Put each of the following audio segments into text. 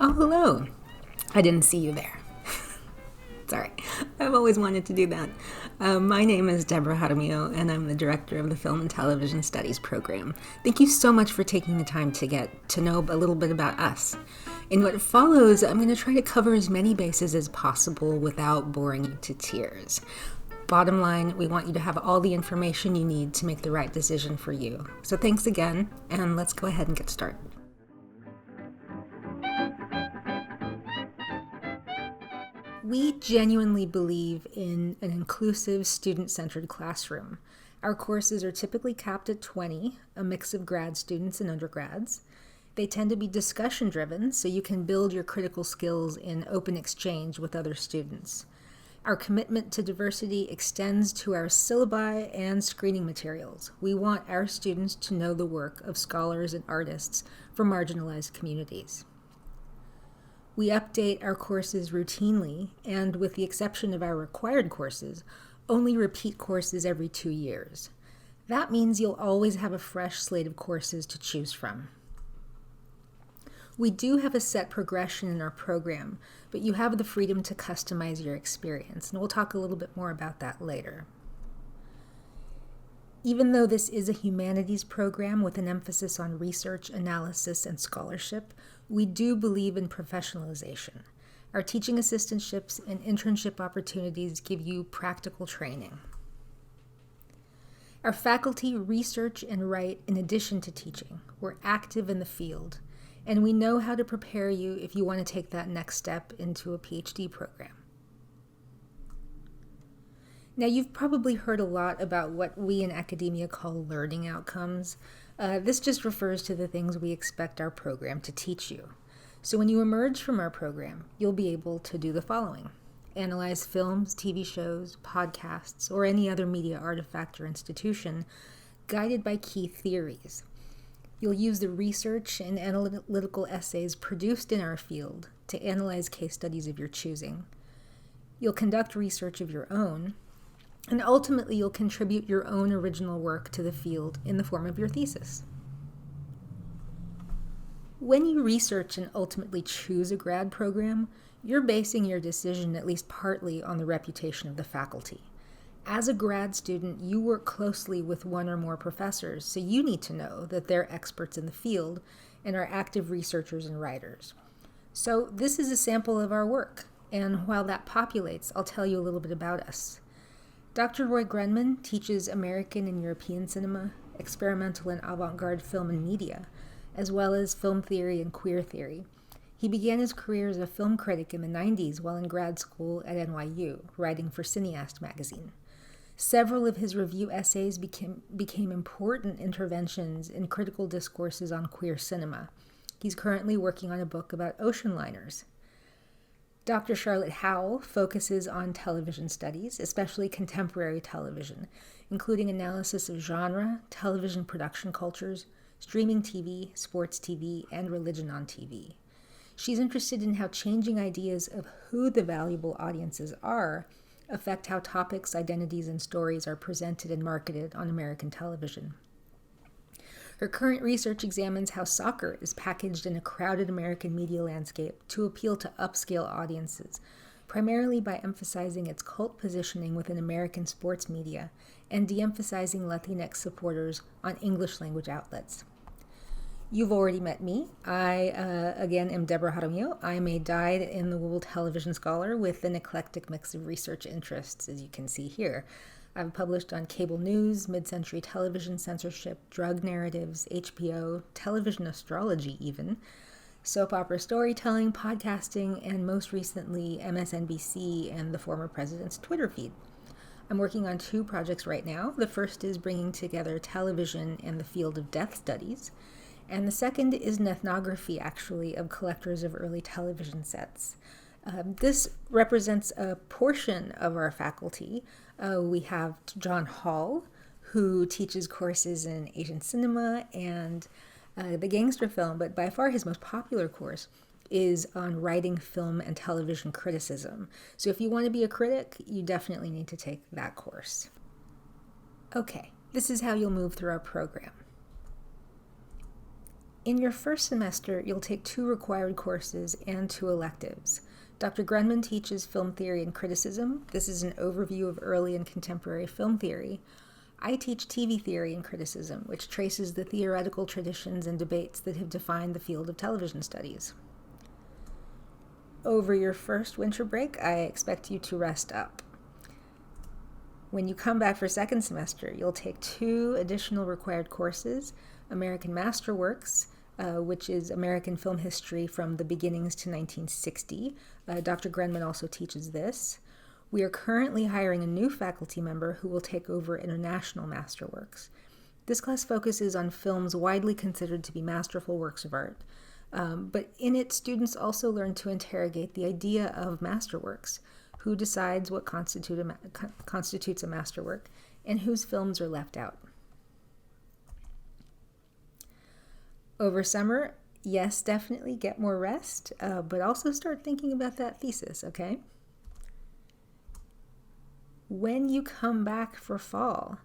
Oh, hello. I didn't see you there. Sorry. I've always wanted to do that. My name is Deborah Haramio, and I'm the director of the Film and Television Studies program. Thank you so much for taking the time to get to know a little bit about us. In what follows, I'm going to try to cover as many bases as possible without boring you to tears. Bottom line, we want you to have all the information you need to make the right decision for you. So thanks again, and let's go ahead and get started. We genuinely believe in an inclusive, student-centered classroom. Our courses are typically capped at 20, a mix of grad students and undergrads. They tend to be discussion-driven, so you can build your critical skills in open exchange with other students. Our commitment to diversity extends to our syllabi and screening materials. We want our students to know the work of scholars and artists from marginalized communities. We update our courses routinely, and with the exception of our required courses, only repeat courses every 2 years. That means you'll always have a fresh slate of courses to choose from. We do have a set progression in our program, but you have the freedom to customize your experience, and we'll talk a little bit more about that later. Even though this is a humanities program with an emphasis on research, analysis, and scholarship, we do believe in professionalization. Our teaching assistantships and internship opportunities give you practical training. Our faculty research and write in addition to teaching. We're active in the field, and we know how to prepare you if you want to take that next step into a PhD program. Now, you've probably heard a lot about what we in academia call learning outcomes. This just refers to the things we expect our program to teach you. So when you emerge from our program, you'll be able to do the following: analyze films, TV shows, podcasts, or any other media artifact or institution, guided by key theories. You'll use the research and analytical essays produced in our field to analyze case studies of your choosing. You'll conduct research of your own, and ultimately you'll contribute your own original work to the field in the form of your thesis. When you research and ultimately choose a grad program, you're basing your decision at least partly on the reputation of the faculty. As a grad student, you work closely with one or more professors, so you need to know that they're experts in the field and are active researchers and writers. So this is a sample of our work, and while that populates, I'll tell you a little bit about us. Dr. Roy Grenman teaches American and European cinema, experimental and avant-garde film and media, as well as film theory and queer theory. He began his career as a film critic in the 90s while in grad school at NYU, writing for Cineast magazine. Several of his review essays became important interventions in critical discourses on queer cinema. He's currently working on a book about ocean liners. Dr. Charlotte Howell focuses on television studies, especially contemporary television, including analysis of genre, television production cultures, streaming TV, sports TV, and religion on TV. She's interested in how changing ideas of who the valuable audiences are affect how topics, identities, and stories are presented and marketed on American television. Her current research examines how soccer is packaged in a crowded American media landscape to appeal to upscale audiences, primarily by emphasizing its cult positioning within American sports media and de-emphasizing Latinx supporters on English-language outlets. You've already met me. I, again, am Deborah Haramio. I'm a dyed-in-the-wool television scholar with an eclectic mix of research interests, as you can see here. I've published on cable news, mid-century television censorship, drug narratives, HBO, television astrology even, soap opera storytelling, podcasting, and most recently MSNBC and the former president's Twitter feed. I'm working on 2 projects right now. The first is bringing together television and the field of death studies, and the second is an ethnography, actually, of collectors of early television sets. This represents a portion of our faculty. We have John Hall, who teaches courses in Asian cinema and the gangster film, but by far his most popular course is on writing film and television criticism. So if you want to be a critic, you definitely need to take that course. Okay, this is how you'll move through our program. In your first semester, you'll take 2 required courses and 2 electives. Dr. Grenman teaches film theory and criticism. This is an overview of early and contemporary film theory. I teach TV theory and criticism, which traces the theoretical traditions and debates that have defined the field of television studies. Over your first winter break, I expect you to rest up. When you come back for second semester, you'll take 2 additional required courses, American Masterworks, which is American film history from the beginnings to 1960. Dr. Grenman also teaches this. We are currently hiring a new faculty member who will take over International Masterworks. This class focuses on films widely considered to be masterful works of art, but in it, students also learn to interrogate the idea of masterworks, who decides what constitutes a masterwork, and whose films are left out. Over summer, yes, definitely get more rest, but also start thinking about that thesis, okay? When you come back for fall,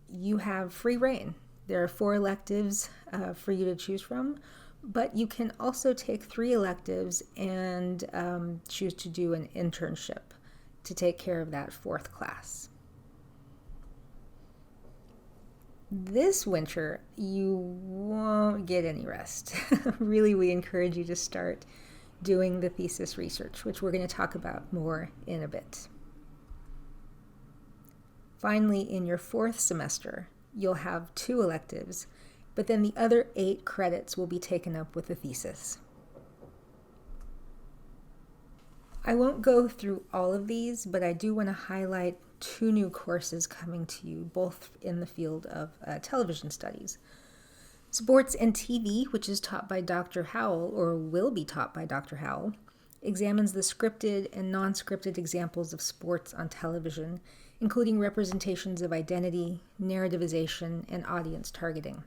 you have free reign. There are 4 electives for you to choose from, but you can also take 3 electives and choose to do an internship to take care of that 4th class. This winter, you won't get any rest. Really, we encourage you to start doing the thesis research, which we're going to talk about more in a bit. Finally, in your 4th semester, you'll have 2 electives, but then the other 8 credits will be taken up with the thesis. I won't go through all of these, but I do want to highlight 2 new courses coming to you, both in the field of television studies. Sports and TV, which is taught by Dr. Howell, or will be taught by Dr. Howell, examines the scripted and non-scripted examples of sports on television, including representations of identity, narrativization, and audience targeting.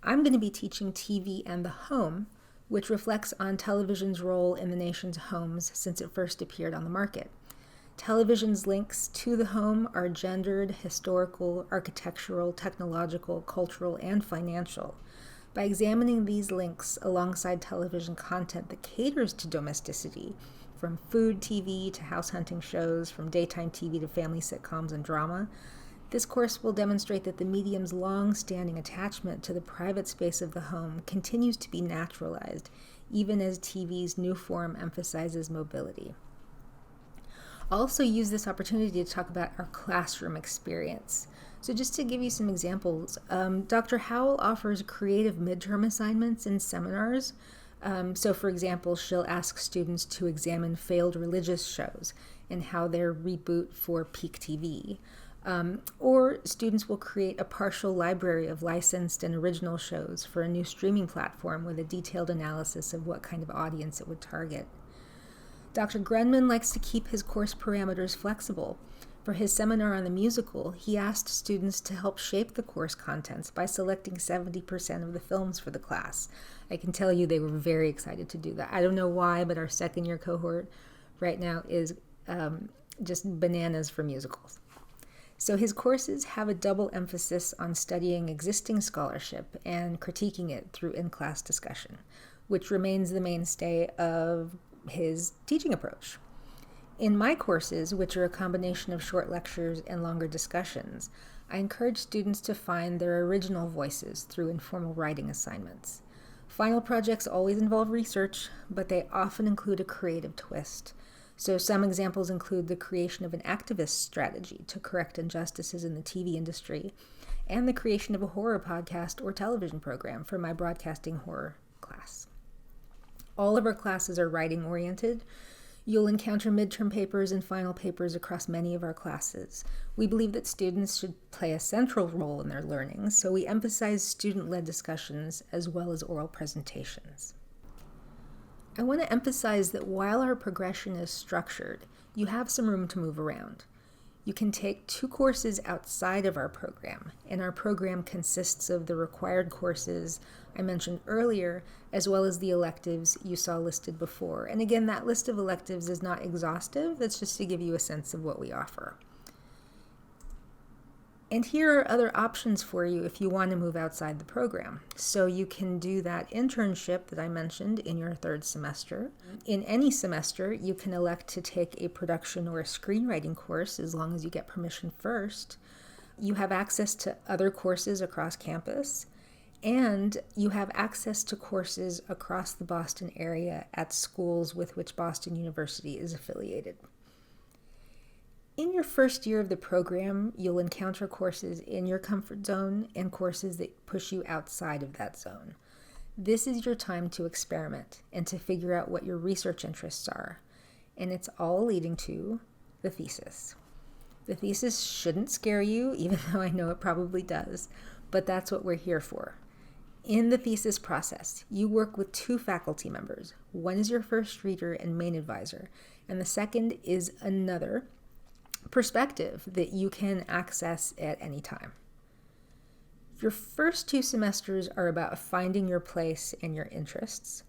I'm going to be teaching TV and the Home, which reflects on television's role in the nation's homes since it first appeared on the market. Television's links to the home are gendered, historical, architectural, technological, cultural, and financial. By examining these links alongside television content that caters to domesticity, from food TV to house hunting shows, from daytime TV to family sitcoms and drama, this course will demonstrate that the medium's long-standing attachment to the private space of the home continues to be naturalized, even as TV's new form emphasizes mobility. I'll also use this opportunity to talk about our classroom experience. So just to give you some examples, Dr. Howell offers creative midterm assignments and seminars. So for example, she'll ask students to examine failed religious shows and how they're reboot for peak TV. Or students will create a partial library of licensed and original shows for a new streaming platform with a detailed analysis of what kind of audience it would target. Dr. Grenman likes to keep his course parameters flexible. For his seminar on the musical, he asked students to help shape the course contents by selecting 70% of the films for the class. I can tell you they were very excited to do that. I don't know why, but our second-year cohort right now is just bananas for musicals. So his courses have a double emphasis on studying existing scholarship and critiquing it through in-class discussion, which remains the mainstay of his teaching approach. In my courses, which are a combination of short lectures and longer discussions, I encourage students to find their original voices through informal writing assignments. Final projects always involve research, but they often include a creative twist. So some examples include the creation of an activist strategy to correct injustices in the TV industry, and the creation of a horror podcast or television program for my broadcasting horror class. All of our classes are writing-oriented. You'll encounter midterm papers and final papers across many of our classes. We believe that students should play a central role in their learning, so we emphasize student-led discussions as well as oral presentations. I want to emphasize that while our progression is structured, you have some room to move around. You can take 2 courses outside of our program, and our program consists of the required courses I mentioned earlier, as well as the electives you saw listed before. And again, that list of electives is not exhaustive. That's just to give you a sense of what we offer. And here are other options for you if you want to move outside the program. So you can do that internship that I mentioned in your third semester. In any semester, you can elect to take a production or a screenwriting course as long as you get permission first. You have access to other courses across campus, and you have access to courses across the Boston area at schools with which Boston University is affiliated. In your first year of the program, you'll encounter courses in your comfort zone and courses that push you outside of that zone. This is your time to experiment and to figure out what your research interests are. And it's all leading to the thesis. The thesis shouldn't scare you, even though I know it probably does, but that's what we're here for. In the thesis process, you work with two faculty members. One is your first reader and main advisor, and the second is another perspective that you can access at any time. Your first 2 semesters are about finding your place and your interests.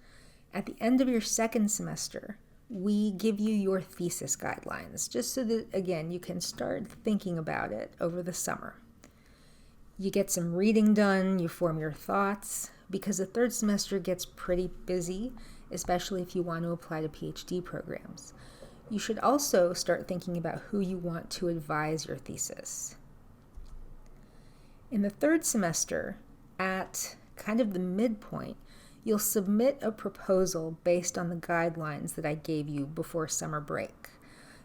At the end of your second semester, we give you your thesis guidelines, just so that, again, you can start thinking about it over the summer. You get some reading done, you form your thoughts, because the third semester gets pretty busy, especially if you want to apply to PhD programs. You should also start thinking about who you want to advise your thesis. In the third semester, at kind of the midpoint, you'll submit a proposal based on the guidelines that I gave you before summer break.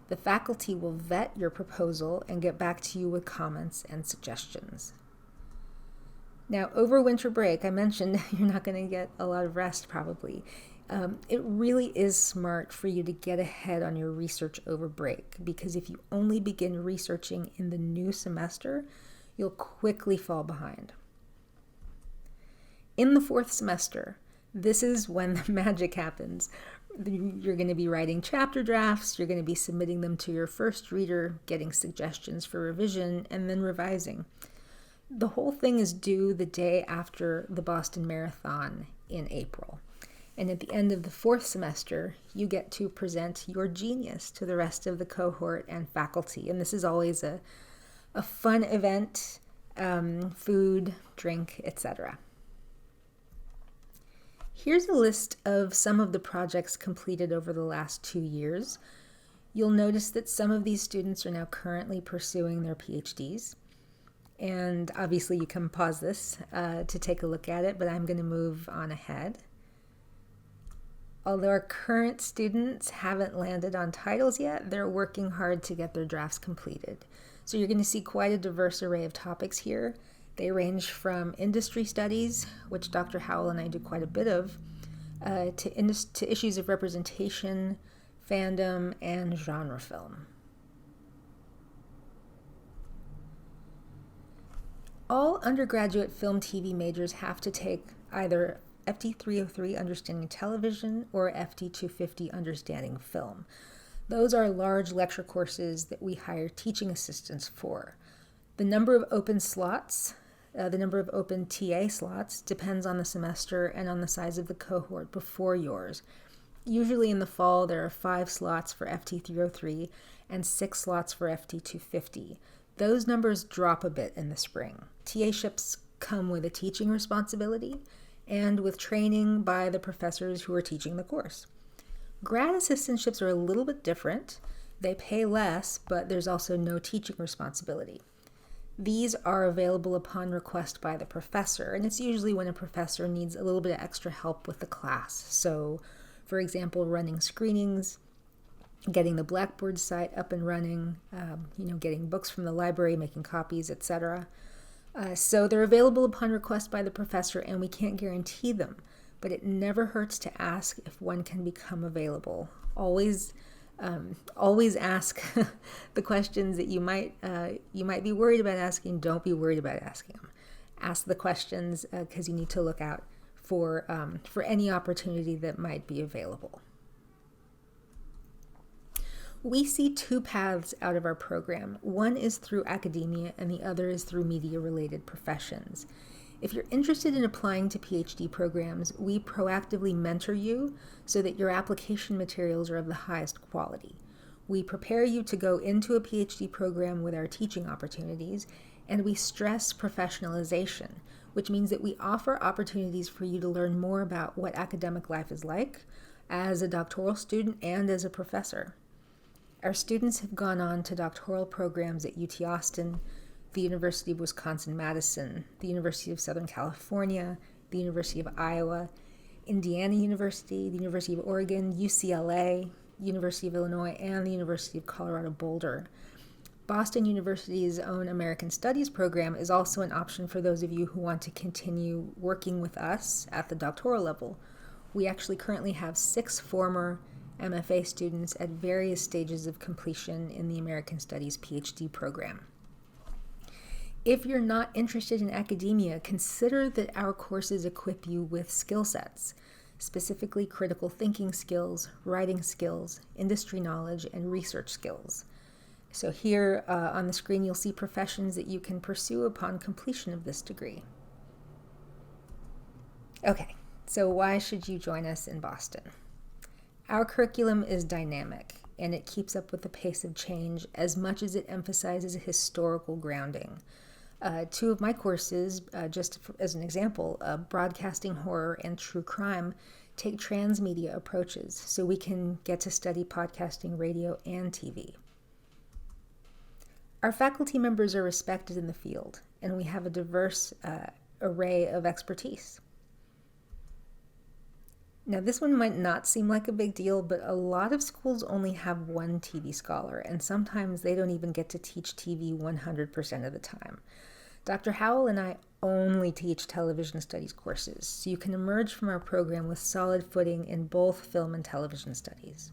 The faculty will vet your proposal and get back to you with comments and suggestions. Now, over winter break, I mentioned you're not going to get a lot of rest probably. It really is smart for you to get ahead on your research over break, because if you only begin researching in the new semester, you'll quickly fall behind. In the fourth semester, this is when the magic happens. You're going to be writing chapter drafts, you're going to be submitting them to your first reader, getting suggestions for revision, and then revising. The whole thing is due the day after the Boston Marathon in April. And at the end of the fourth semester, you get to present your genius to the rest of the cohort and faculty. And this is always a fun event, food, drink, etc. Here's a list of some of the projects completed over the last 2 years. You'll notice that some of these students are now currently pursuing their PhDs. And obviously you can pause this to take a look at it, but I'm going to move on ahead. Although our current students haven't landed on titles yet, they're working hard to get their drafts completed. So you're going to see quite a diverse array of topics here. They range from industry studies, which Dr. Howell and I do quite a bit of, to issues of representation, fandom, and genre film. All undergraduate film TV majors have to take either FT 303 Understanding Television or FT 250 Understanding Film. Those are large lecture courses that we hire teaching assistants for. The number of open slots, the number of open TA slots depends on the semester and on the size of the cohort before yours. Usually in the fall, there are 5 slots for FT 303 and 6 slots for FT 250. Those numbers drop a bit in the spring. TA-ships come with a teaching responsibility and with training by the professors who are teaching the course. Grad assistantships are a little bit different. They pay less, but there's also no teaching responsibility. These are available upon request by the professor, and it's usually when a professor needs a little bit of extra help with the class. So, for example, running screenings, getting the Blackboard site up and running, getting books from the library, making copies, etc. So they're available upon request by the professor, and we can't guarantee them, but it never hurts to ask if one can become available. Always ask the questions that you might be worried about asking. Don't be worried about asking them. Ask the questions because you need to look out for any opportunity that might be available. We see 2 paths out of our program. One is through academia and the other is through media-related professions. If you're interested in applying to PhD programs, we proactively mentor you so that your application materials are of the highest quality. We prepare you to go into a PhD program with our teaching opportunities, And we stress professionalization, which means that we offer opportunities for you to learn more about what academic life is like as a doctoral student and as a professor. Our students have gone on to doctoral programs at UT Austin, the University of Wisconsin-Madison, the University of Southern California, the University of Iowa, Indiana University, the University of Oregon, UCLA, University of Illinois, and the University of Colorado Boulder. Boston University's own American Studies program is also an option for those of you who want to continue working with us at the doctoral level. We actually currently have 6 former MFA students at various stages of completion in the American Studies PhD program. If you're not interested in academia, consider that our courses equip you with skill sets, specifically critical thinking skills, writing skills, industry knowledge, and research skills. So here on the screen, you'll see professions that you can pursue upon completion of this degree. Okay, so why should you join us in Boston? Our curriculum is dynamic, and it keeps up with the pace of change as much as it emphasizes historical grounding. 2 of my courses, just as an example, broadcasting horror and true crime, take transmedia approaches, so we can get to study podcasting, radio, and TV. Our faculty members are respected in the field, and we have a diverse array of expertise. Now, this one might not seem like a big deal, but a lot of schools only have 1 TV scholar, and sometimes they don't even get to teach TV 100% of the time. Dr. Howell and I only teach television studies courses, so you can emerge from our program with solid footing in both film and television studies.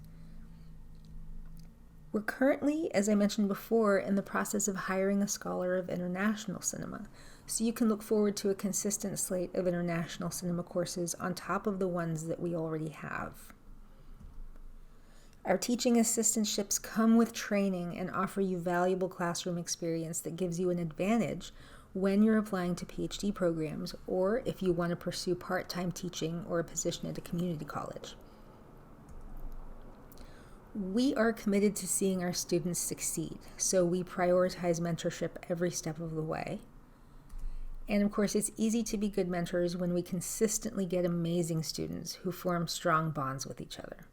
We're currently, as I mentioned before, in the process of hiring a scholar of international cinema, so you can look forward to a consistent slate of international cinema courses on top of the ones that we already have. Our teaching assistantships come with training and offer you valuable classroom experience that gives you an advantage when you're applying to PhD programs or if you want to pursue part-time teaching or a position at a community college. We are committed to seeing our students succeed, so we prioritize mentorship every step of the way. And of course, it's easy to be good mentors when we consistently get amazing students who form strong bonds with each other.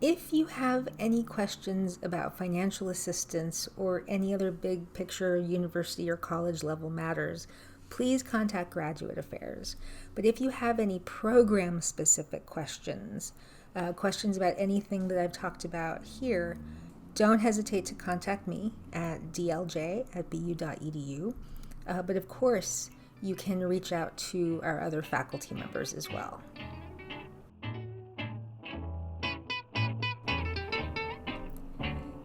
If you have any questions about financial assistance or any other big picture university or college level matters, please contact Graduate Affairs. But if you have any program-specific questions, questions about anything that I've talked about here, don't hesitate to contact me at dlj@bu.edu. But of course, you can reach out to our other faculty members as well.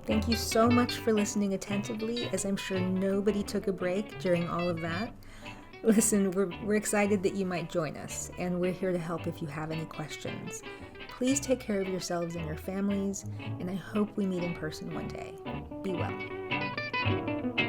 Thank you so much for listening attentively, as I'm sure nobody took a break during all of that. Listen, we're excited that you might join us, and we're here to help if you have any questions. Please take care of yourselves and your families, and I hope we meet in person one day. Be well.